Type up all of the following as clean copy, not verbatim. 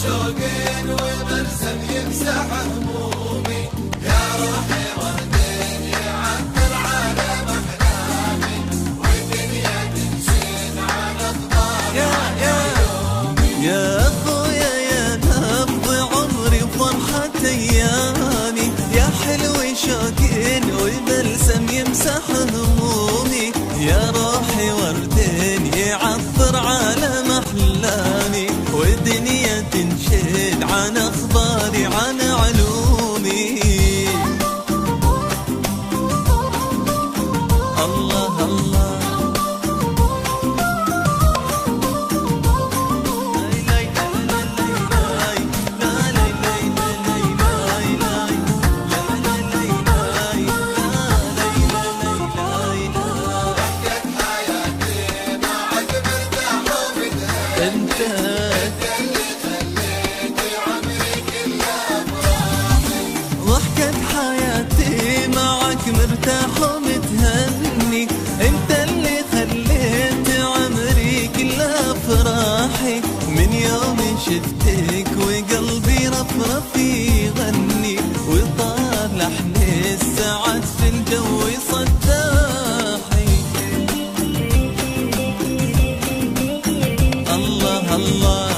شوقين وبرسم يمسح همومي، يا روحي وردين يعطر عالم احلامي، والدنيا تنشد على اخبار يومي. يا اخويا يا نبض عمري وفرحة ايامي، يا حلو شوقين وبرسم يمسح همومي، يا روحي وردين يعطر عالم احلامي، والدنيا تنشد عن اخباري عن علومي. الله الله ضحكة حياتي معك مرتاح ومتهني، انت اللي خليت عمري كله افراحي، من يوم شفتك وقلبي رفرف يغني، وطار لحن السعد في الجو صداحي. الله الله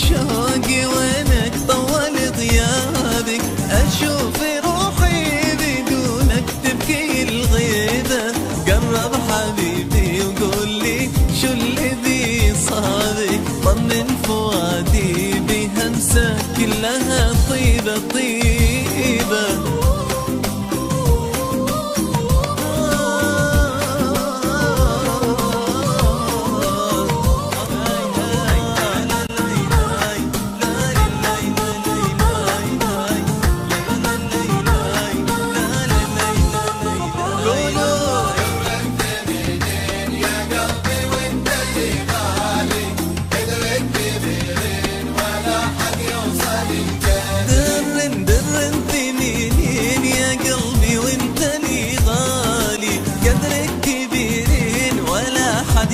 شوقي وينك طول غيابك، أشوف روحي بدونك تبكي الغيبة، قرب حبيبي وقول لي شو الذي صابك، طمن فؤادي بهمسة كلها طيبة طيبة.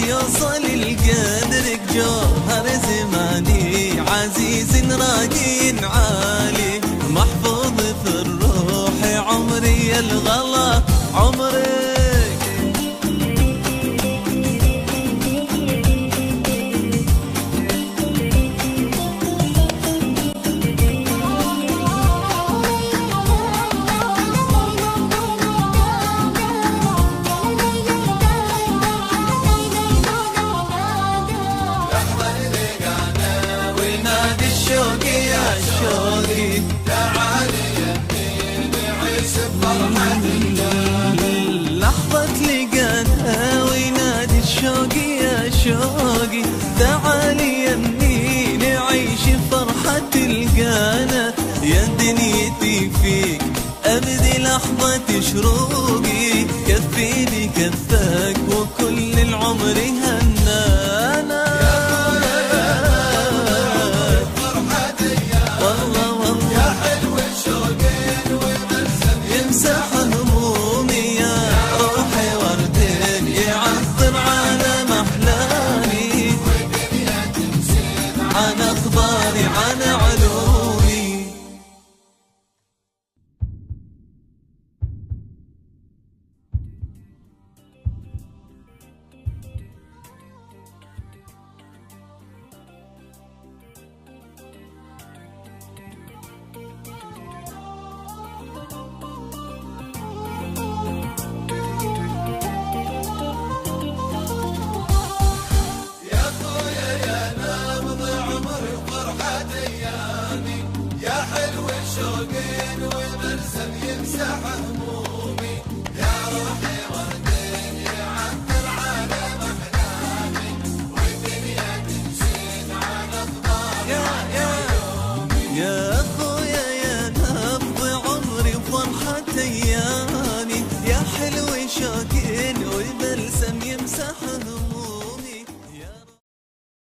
يوصل القدرك جوهر زماني، عزيز راقي عالي، محفوظ في الروح عمري الغلا عمرك. شوقي تعال يمي نعيش بفرحة الجنة، لحظة لقانا وينادي الشوق يا شوقي، تعال يمي نعيش بفرحة الجنة، يا دنيتي فيك أبدي لحظة شروقي، كفي بكفك وكل العمر